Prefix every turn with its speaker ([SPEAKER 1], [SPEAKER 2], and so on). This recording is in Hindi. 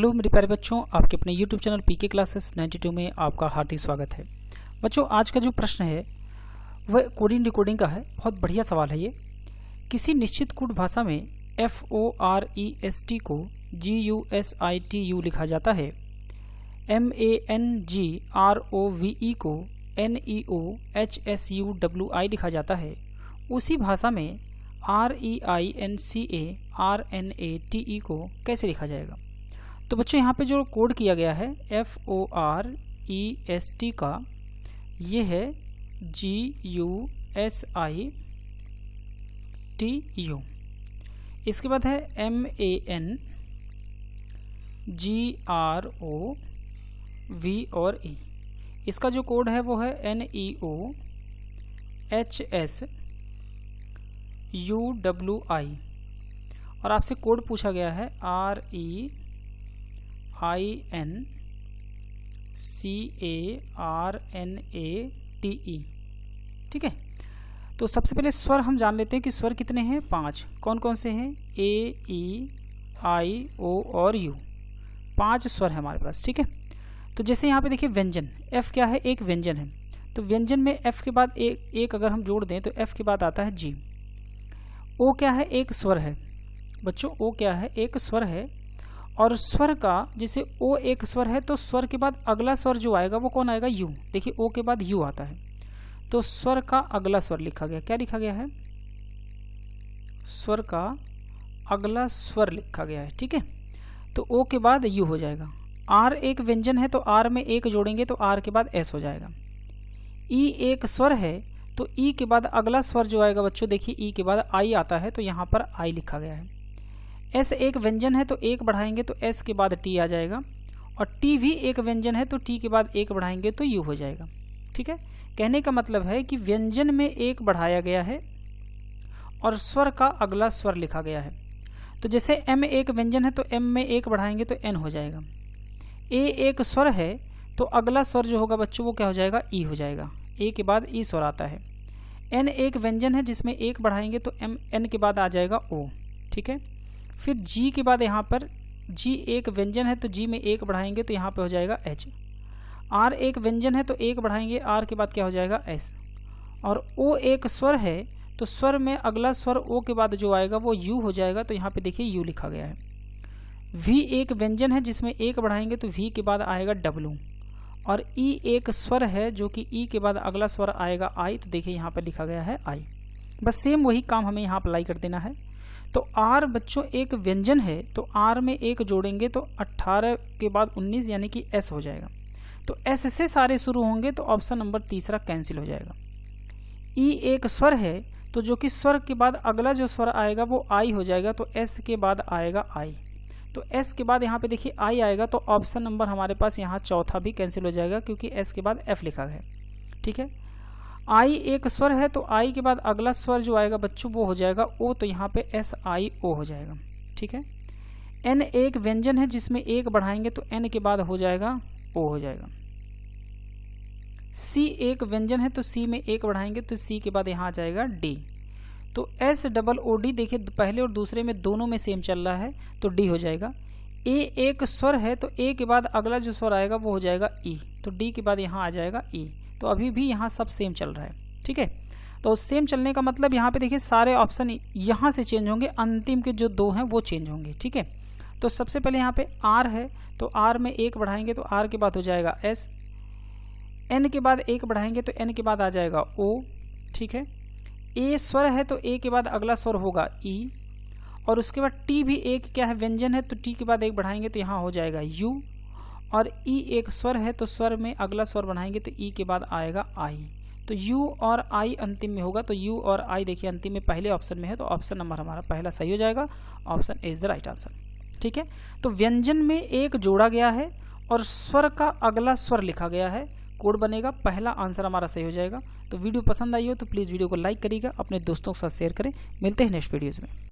[SPEAKER 1] हेलो मेरे प्यारे बच्चों, आपके अपने YouTube चैनल पीके क्लासेस 92 में आपका हार्दिक स्वागत है। बच्चों, आज का जो प्रश्न है वह कोडिंग डिकोडिंग का है। बहुत बढ़िया सवाल है ये। किसी निश्चित कोड भाषा में FOREST को GUSITU लिखा जाता है, MANGROVE को NEOHSUWI लिखा जाता है। उसी भाषा में REINCARNATE को कैसे लिखा जाएगा? तो बच्चों, यहाँ पे जो कोड किया गया है FOREST का, ये है GUSITU। इसके बाद है MANGROV और E। इसका जो कोड है वो है NEOHSUWI। और आपसे कोड पूछा गया है REINCARNATE। ठीक है, तो सबसे पहले स्वर हम जान लेते हैं कि स्वर कितने हैं। 5। कौन कौन से हैं? A, E, I, O और U। 5 स्वर है हमारे पास। ठीक है, तो जैसे यहाँ पे देखिए व्यंजन F क्या है? एक व्यंजन है। तो व्यंजन में F के बाद एक अगर हम जोड़ दें तो F के बाद आता है G। O क्या है? एक स्वर है बच्चों। O क्या है? एक स्वर है। और स्वर का, जैसे O एक स्वर है तो स्वर के बाद अगला स्वर जो आएगा वो कौन आएगा? U। देखिए O के बाद U आता है, तो स्वर का अगला स्वर लिखा गया। क्या लिखा गया है? स्वर का अगला स्वर लिखा गया है। ठीक है, तो O के बाद U हो जाएगा। R एक व्यंजन है तो R में एक जोड़ेंगे तो R के बाद S हो जाएगा। E एक स्वर है तो E के बाद अगला स्वर जो आएगा बच्चों, देखिए E के बाद I आता है तो यहाँ पर I लिखा गया है। S एक व्यंजन है तो एक बढ़ाएंगे तो S के बाद T आ जाएगा। और T भी एक व्यंजन है तो T के बाद एक बढ़ाएंगे तो U हो जाएगा। ठीक है, कहने का मतलब है कि व्यंजन में एक बढ़ाया गया है और स्वर का अगला स्वर लिखा गया है। तो जैसे M एक व्यंजन है तो M में एक बढ़ाएंगे तो N हो जाएगा। A एक स्वर है तो अगला स्वर जो होगा बच्चों वो क्या हो जाएगा? E हो जाएगा। A के बाद E स्वर आता है। N एक व्यंजन है जिसमें एक बढ़ाएंगे तो N के बाद आ जाएगा O। ठीक है, फिर G के बाद यहाँ पर G एक व्यंजन है तो G में एक बढ़ाएंगे तो यहाँ पे हो जाएगा H। R एक व्यंजन है तो एक बढ़ाएंगे, R के बाद क्या हो जाएगा? S। और O एक स्वर है तो स्वर में अगला स्वर O के बाद जो आएगा वो U हो जाएगा, तो यहाँ पे देखिए U लिखा गया है। V एक व्यंजन है जिसमें एक बढ़ाएंगे तो V के बाद आएगा W। और E एक स्वर है जो कि E के बाद अगला स्वर आएगा I, तो देखिए यहाँ पर लिखा गया है I। बस सेम वही काम हमें यहाँ अप्लाई कर देना है। तो R बच्चों एक व्यंजन है तो R में एक जोड़ेंगे तो 18 के बाद 19 यानी कि S हो जाएगा। तो S से सारे शुरू होंगे तो ऑप्शन नंबर तीसरा कैंसिल हो जाएगा। E एक स्वर है तो जो कि स्वर के बाद अगला जो स्वर आएगा वो I हो जाएगा, तो S के बाद आएगा I। तो S के बाद यहाँ पे देखिए I आएगा, तो ऑप्शन नंबर हमारे पास यहाँ चौथा भी कैंसिल हो जाएगा क्योंकि S के बाद F लिखा है। ठीक है, I एक स्वर है तो I के बाद अगला स्वर जो आएगा बच्चों वो हो जाएगा O, तो यहाँ पे SIO हो जाएगा। ठीक है, N एक व्यंजन है जिसमें एक बढ़ाएंगे तो N के बाद हो जाएगा O हो जाएगा। C एक व्यंजन है तो C में एक बढ़ाएंगे तो C के बाद यहाँ आ जाएगा D। तो SOOD देखिए पहले और दूसरे में दोनों में सेम चल रहा है तो D हो जाएगा। A एक स्वर है तो A के बाद अगला जो स्वर आएगा वो हो जाएगा E, तो D के बाद यहाँ आ जाएगा E। तो अभी भी यहाँ सब सेम चल रहा है। ठीक है, तो सेम चलने का मतलब यहाँ पे देखिए सारे ऑप्शन यहाँ से चेंज होंगे, अंतिम के जो 2 हैं वो चेंज होंगे। ठीक है, तो सबसे पहले यहाँ पे R है तो R में एक बढ़ाएंगे तो R के बाद हो जाएगा S। N के बाद एक बढ़ाएंगे तो N के बाद आ जाएगा O। ठीक है, A स्वर है तो A के बाद अगला स्वर होगा E। और उसके बाद T भी एक क्या है? व्यंजन है तो T के बाद एक बढ़ाएंगे तो यहाँ हो जाएगा U। और E एक स्वर है तो स्वर में अगला स्वर बढ़ाएंगे तो E के बाद आएगा I। तो U और I अंतिम में होगा, तो U और I देखिए अंतिम में पहले ऑप्शन में है, तो ऑप्शन नंबर हमारा पहला सही हो जाएगा। Option A is the right answer. ठीक है, तो व्यंजन में एक जोड़ा गया है और स्वर का अगला स्वर लिखा गया है, कोड बनेगा, पहला आंसर हमारा सही हो जाएगा। तो वीडियो पसंद आई हो तो प्लीज़ वीडियो को लाइक करिएगा, अपने दोस्तों के साथ शेयर करें। मिलते हैं नेक्स्ट वीडियोज़ में।